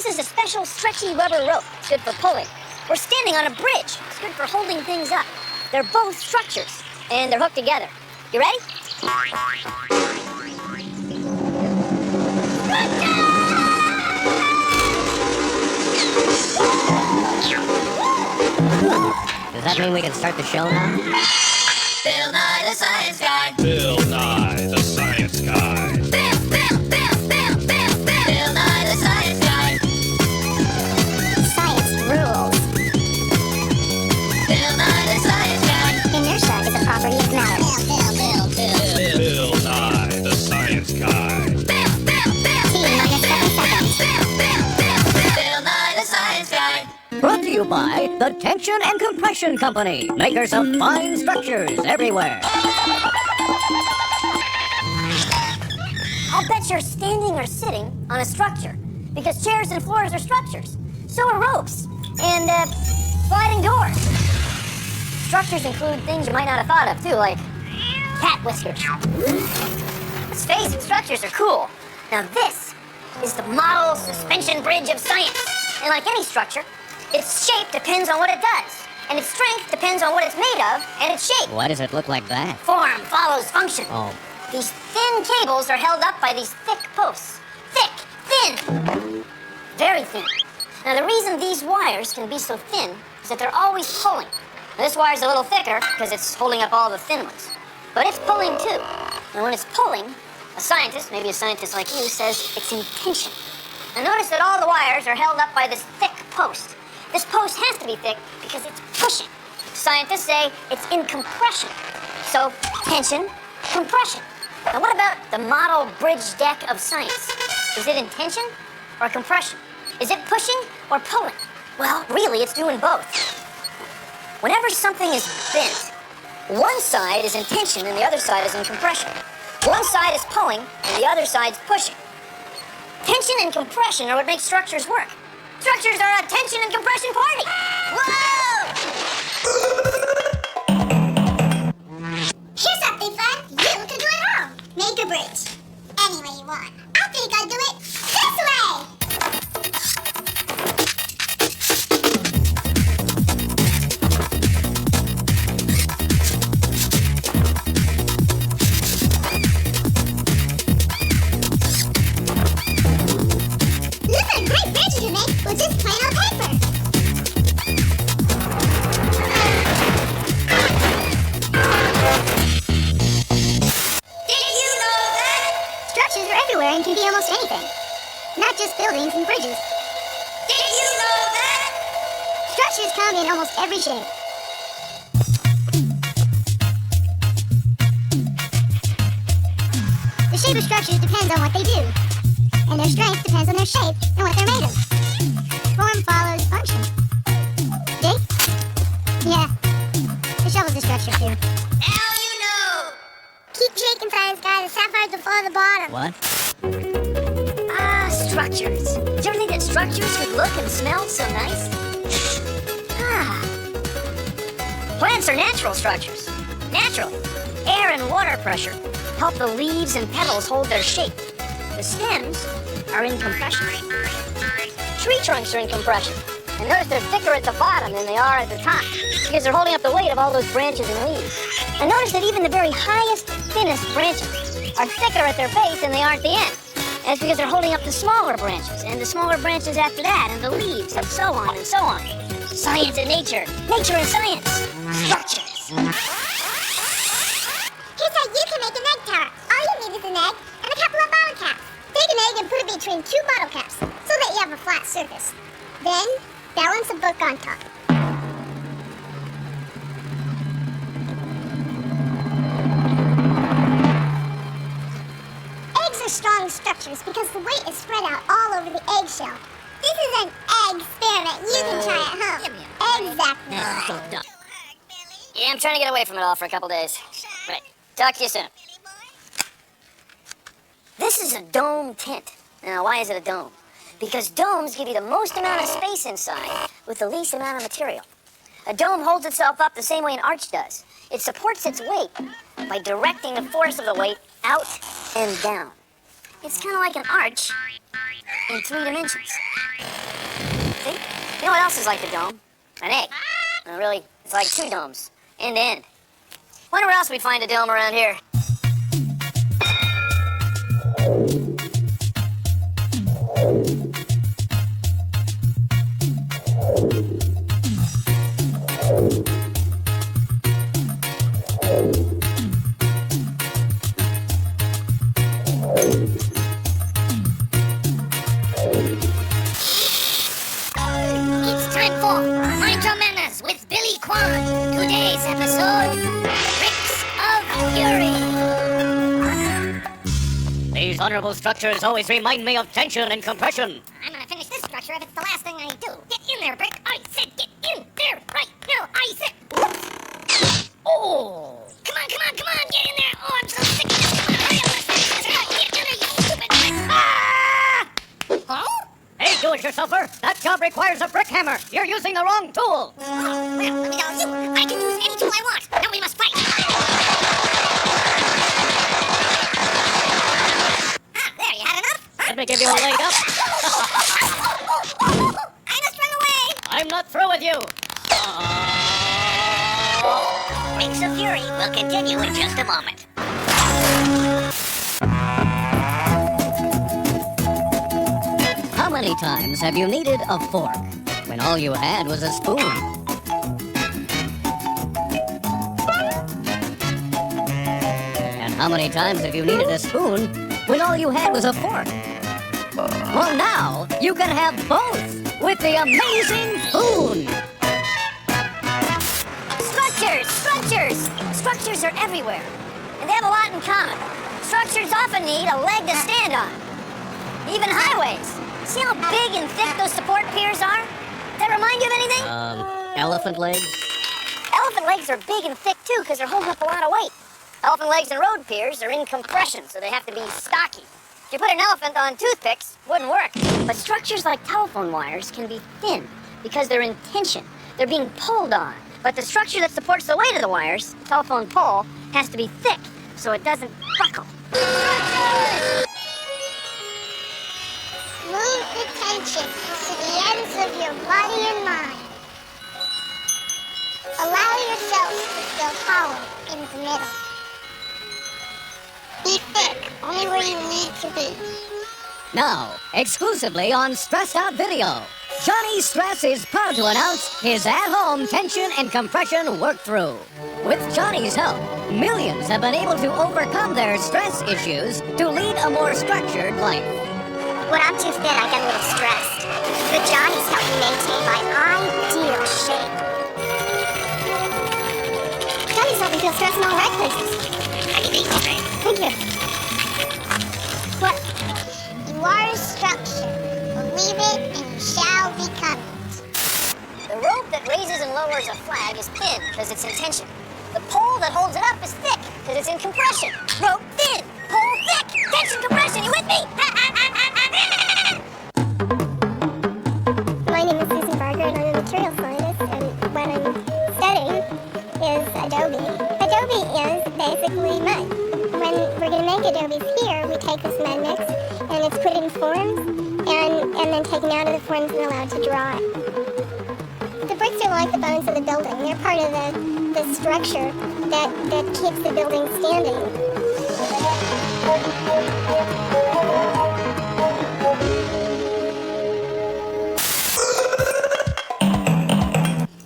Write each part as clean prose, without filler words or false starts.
This is a special stretchy rubber rope. It's good for pulling. We're standing on a bridge. It's good for holding things up. They're both structures, and they're hooked together. You ready? Does that mean we can start the show now? Bill Nye the Science Guy. Bill Nye the Science Guy. Bill Nye the Science Guy. Science rules. Bill Nye the Science Guy. Inertia is a property of matter. Bill Nye the Science Guy. T minus 7 seconds. Bill Nye the Science Guy. Brought to you by the Tension and Compression Company, makers of fine structures everywhere. I'll bet you're standing or sitting on a structure, because chairs and floors are structures. So are ropes and sliding doors. Structures include things you might not have thought of too, like cat whiskers. Let's face it, structures are cool. Now this is the model suspension bridge of science. And like any structure, its shape depends on what it does. And its strength depends on what it's made of and its shape. Why does it look like that? Form follows function. Oh. These thin cables are held up by these thick posts. Thick, thin, very thin. Now the reason these wires can be so thin is that they're always pulling. Now, this wire's a little thicker because it's holding up all the thin ones. But it's pulling too. And when it's pulling, a scientist, maybe a scientist like you, says it's in tension. Now notice that all the wires are held up by this thick post. This post has to be thick because it's pushing. Scientists say it's in compression. So, tension, compression. Now what about the model bridge deck of science? Is it in tension or compression? Is it pushing or pulling? Well, really, it's doing both. Whenever something is bent, one side is in tension and the other side is in compression. One side is pulling and the other side's pushing. Tension and compression are what make structures work. Structures are a tension and compression party. Whoa! Here's something fun you can do at home. Make a bridge. Any way you want. I think I'll do it this way. Look what a great bridge you can make with just plain old paper. Did you know that? Structures are everywhere and can be almost anything. Not just buildings and bridges. Did you know that? Structures come in almost every shape. The shape of structures depends on what they do. And their strength depends on their shape and what they're made of. Form follows function. Dig? Yeah. The shovel's a structure too. Now you know. Keep shaking, science guy. The sapphires will fall to the bottom. What? Ah, structures. Did you ever think that structures could look and smell so nice? Ah. Plants are natural structures. Naturally. Air and water pressure help the leaves and petals hold their shape. The stems are in compression. Tree trunks are in compression. And notice they're thicker at the bottom than they are at the top because they're holding up the weight of all those branches and leaves. And notice that even the very highest, thinnest branches are thicker at their base than they are at the end. And it's because they're holding up the smaller branches and the smaller branches after that and the leaves and so on and so on. Science and nature. Nature and science. Structures. Here's how you can make an egg tower. All you need is an egg and a couple of bottle caps. Take an egg and put it between two bottle caps so that you have a flat surface. Then, balance a book on top. Eggs are strong structures because the weight is spread out all over the eggshell. This is an egg experiment. You can try at home. Exactly. Yeah, I'm trying to get away from it all for a couple days. Right. Talk to you soon. This is a dome tent. Now, why is it a dome? Because domes give you the most amount of space inside with the least amount of material. A dome holds itself up the same way an arch does. It supports its weight by directing the force of the weight out and down. It's kind of like an arch, in 3 dimensions. See? You know what else is like the dome? An egg. Really, it's like 2 domes, end to end. Wonder where else we find a dome around here. It's time for Mind Your Manners with Billy Kwan. Today's episode, Bricks of Fury. These honorable structures always remind me of tension and compression. I'm gonna finish this structure if it's the last thing I do. Get in there, Brick. I said get in there right now. I said. Oh! Come on, come on, come on. Get in there. Oh, I'm so sick of this. Come on, hurry up. Let's finish this. Get in there, you stupid brick. Ah! Huh? Hey, do-it-yourselfer! That job requires a brick hammer! You're using the wrong tool! Well, let me tell you. I can use any tool I want. Now we must fight. Ah, there. You had enough? Let me give you a leg up. I must run away. I'm not through with you! Bricks of Fury will continue in just a moment. How many times have you needed a fork when all you had was a spoon? And how many times have you needed a spoon when all you had was a fork? Well, now you can have both with the amazing spoon! Structures! Structures are everywhere, and they have a lot in common. Structures often need a leg to stand on. Even highways. See how big and thick those support piers are? Does that remind you of anything? Elephant legs? Elephant legs are big and thick too because they're holding up a lot of weight. Elephant legs and road piers are in compression, so they have to be stocky. If you put an elephant on toothpicks, it wouldn't work. But structures like telephone wires can be thin because they're in tension. They're being pulled on. But the structure that supports the weight of the wires, the telephone pole, has to be thick so it doesn't buckle. Move the tension to the ends of your body and mind. Allow yourself to feel hollow in the middle. Be thick, only where you need to be. Now, exclusively on Stressed Out Video, Johnny Stress is proud to announce his at-home tension and compression work-through. With Johnny's help, millions have been able to overcome their stress issues to lead a more structured life. When I'm too thin, I get a little stressed. But Johnny's helped me maintain my ideal shape. Johnny's helped me feel stressed in all the right places. Thank you. What? You are a structure. Believe it and you shall become it. The rope that raises and lowers a flag is thin because it's in tension. The pole that holds it up is thick because it's in compression. Rope thin, pole thick, tension compression. You with me? My name is Susan Barker and I'm a material scientist, and what I'm studying is Adobe. Adobe is basically mud. When we're going to make adobes here, we take this mud mix and it's put in forms and then taken out of the forms and allowed to dry. The bricks are like the bones of the building. They're part of the structure that keeps the building standing.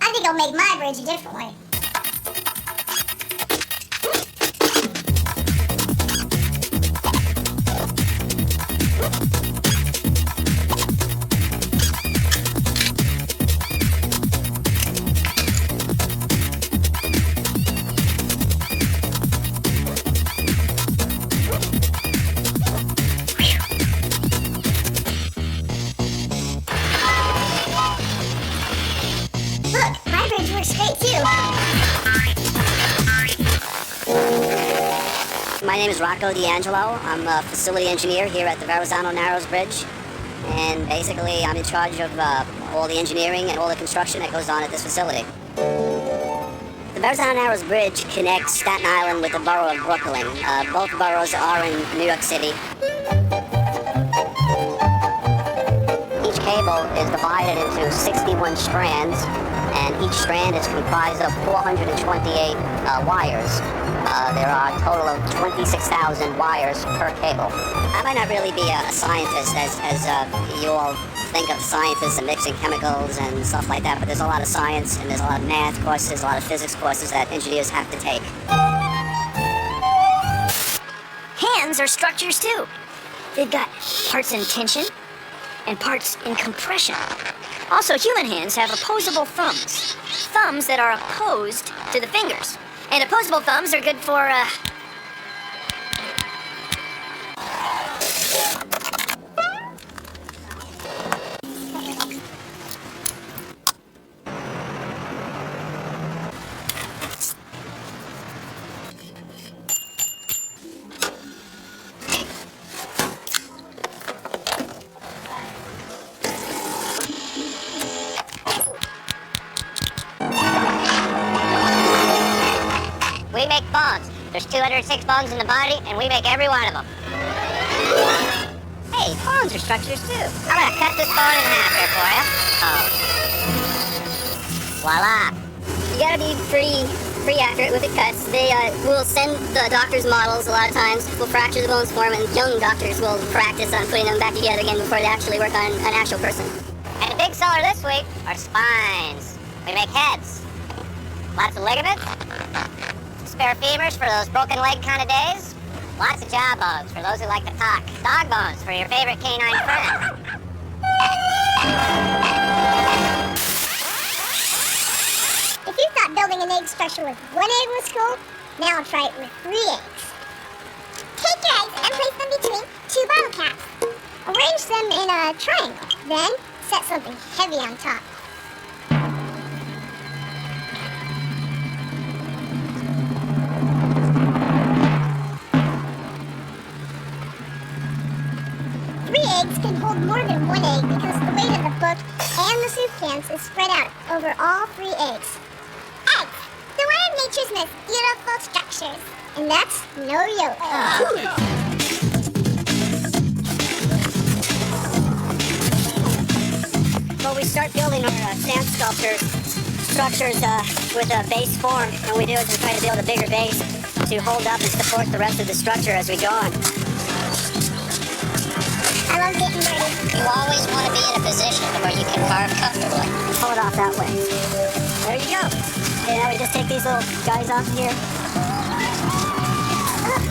I think I'll make my bridge differently. Look, my bridge works great too. My name is Rocco D'Angelo. I'm a facility engineer here at the Verrazano Narrows Bridge. And basically, I'm in charge of all the engineering and all the construction that goes on at this facility. The Verrazano Narrows Bridge connects Staten Island with the borough of Brooklyn. Both boroughs are in New York City. cable is divided into 61 strands, and each strand is comprised of 428 wires. There are a total of 26,000 wires per cable. I might not really be a scientist as you all think of scientists and mixing chemicals and stuff like that, but there's a lot of science and there's a lot of math courses, a lot of physics courses that engineers have to take. Hands are structures too. They've got parts in tension and parts in compression. Also, human hands have opposable thumbs. Thumbs that are opposed to the fingers. And opposable thumbs are good for, We make bones. There's 206 bones in the body, and we make every one of them. Hey, bones are structures too. I'm gonna cut this bone in half here for you. Voila. you gotta be pretty accurate with the cuts. They will send the doctors models a lot of times. Will fracture the bones for them, and young doctors will practice on putting them back together again before they actually work on an actual person. And the big seller this week are spines. We make heads. Lots of ligaments. Spare femurs for those broken leg kind of days. Lots of jaw bones for those who like to talk. Dog bones for your favorite canine friend. If you thought building an egg structure with one egg was cool, now try it with 3 eggs. Take your eggs and place them between 2 bottle caps. Arrange them in a triangle. Then set something heavy on top. Eggs can hold more than 1 egg because the weight of the book and the soup cans is spread out over all 3 eggs. Eggs! They're one of nature's most beautiful structures. And that's no yolk. Well, we start building our sand structures with a base form, and we do is we try to build a bigger base to hold up and support the rest of the structure as we go on. I love getting dirty. You always want to be in a position where you can carve comfortably. Pull it off that way. There you go. Okay, now we just take these little guys off here.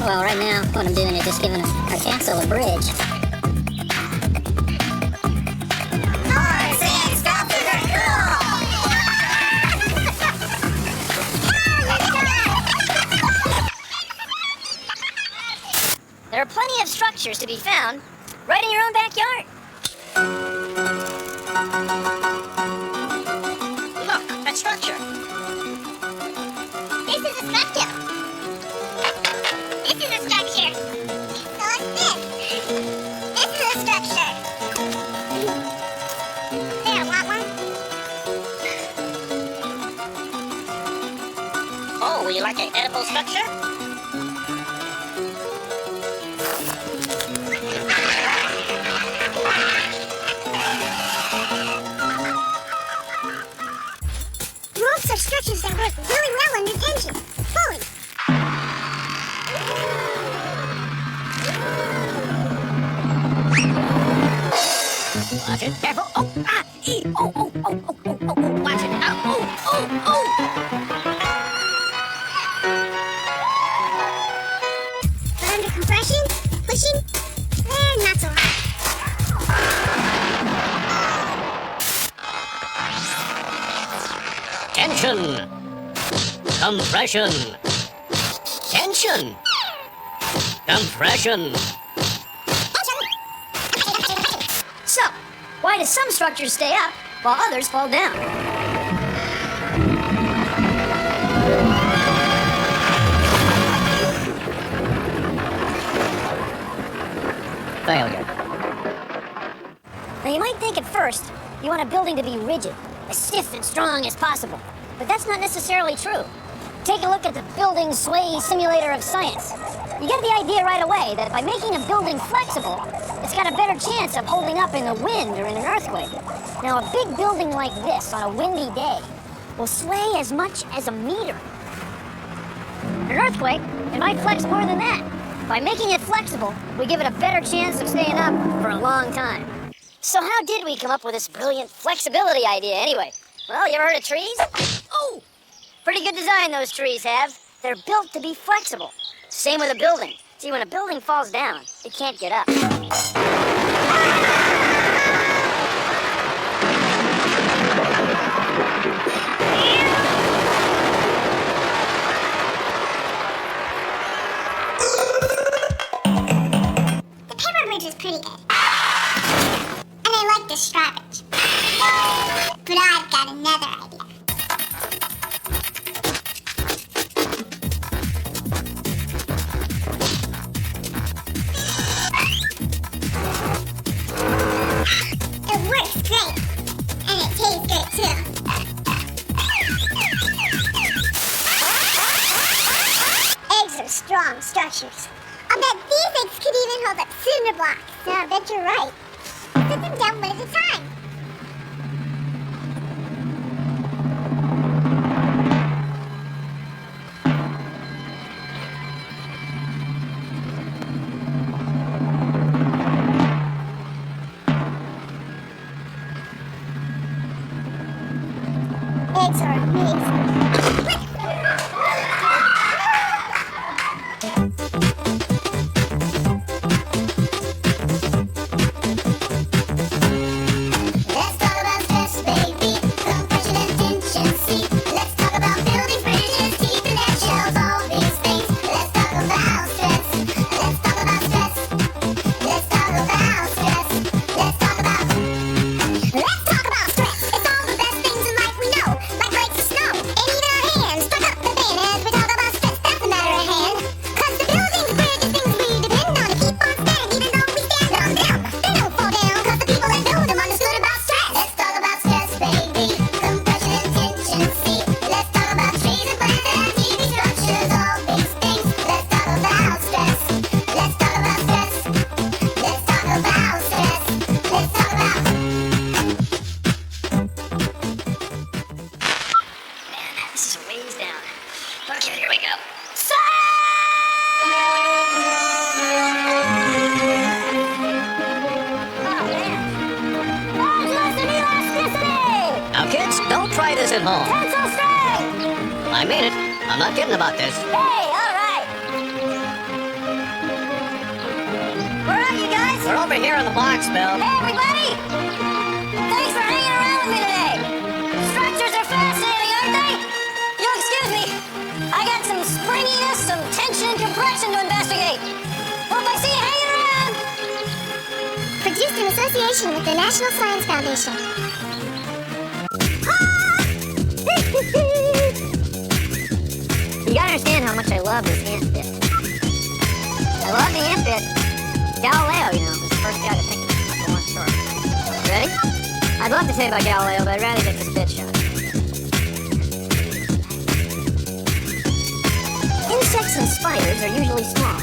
Well, right now, what I'm doing is just giving our castle a bridge. There are plenty of structures to be found right in your own backyard. Look, that structure. This is a structure. This is a structure. So is this. This is a structure. There, want one? Oh, would you like an edible structure? Ropes are structures that work really well under tension. Pulling. Watch it, careful. Oh, ah, ee, oh, oh, oh, oh, oh, oh, oh, watch it. Ah, oh, oh, oh. But under compression, pushing, they're not so hot. Tension. Compression. Tension. Compression. So, why do some structures stay up while others fall down? Failure. Now, you might think at first you want a building to be rigid, as stiff and strong as possible. But that's not necessarily true. Take a look at the building sway simulator of science. You get the idea right away that by making a building flexible, it's got a better chance of holding up in the wind or in an earthquake. Now, a big building like this on a windy day will sway as much as a meter. An earthquake, it might flex more than that. By making it flexible, we give it a better chance of staying up for a long time. So how did we come up with this brilliant flexibility idea anyway? Well, you ever heard of trees? Oh! Pretty good design those trees have. They're built to be flexible. Same with a building. See, when a building falls down, it can't get up. The paper bridge is pretty good. And I like the straw bridge. But I've got another idea. It works great. And it tastes good too. Eggs are strong structures. I'll bet these eggs could even hold up cinder blocks. Yeah, I bet you're right. Put them down one at a time. Eggs are amazing. Let's talk about stress, baby. Compression and tension, see. Let's talk about buildings, bridges, keeping their shells, all these things. Let's talk about stress. Let's talk about stress. Let's talk about stress. Let's talk about. Let's talk about stress. It's all the best things in life we know, like flakes of snow, and even our hands. Stuck up the band as we talk about stress. That's a matter of hand. 'Cause the buildings, bridges, things we depend on to keep on standing, even though we stand on them. They don't fall down 'cause the people that build them understood about stress. Let's talk about stress, baby. Compression and tension, see. Let's talk about trees and plants and TV structures, all these things. Let's talk about stress. Let's talk about stress. Let's talk about stress. Let's talk about. Man, this is a ways down. Okay, here we go. Now, kids, don't try this at home. Pencil strike! I mean it. I'm not kidding about this. Hey, all right. Where are you guys? We're over here in the box, Bill. Hey, everybody! Thanks for hanging around with me today. Structures are fascinating, aren't they? You'll excuse me. I got some springiness, some tension and compression to investigate. Hope I see you hanging around. Produced in association with the National Science Foundation. You gotta understand how much I love this ant bit. I love the ant bit. Galileo, you know, was the first guy to think of it. That's a long story. Ready? I'd love to say about Galileo, but I'd rather get this bit shot. Insects and spiders are usually small.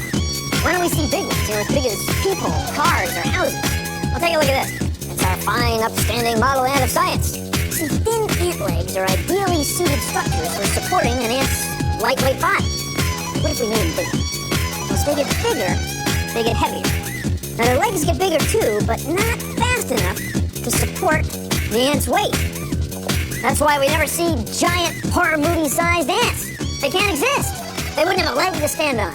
Why don't we see big ones, you know, as big as people, cars, or houses? Well, take a look at this. It's our fine, upstanding model ant of science. See, thin ant legs are ideally suited structures for supporting an ant's lightweight body. What if we made them bigger? Well, as they get bigger, they get heavier. Now, their legs get bigger too, but not fast enough to support the ant's weight. That's why we never see giant horror movie-sized ants. They can't exist. They wouldn't have a leg to stand on.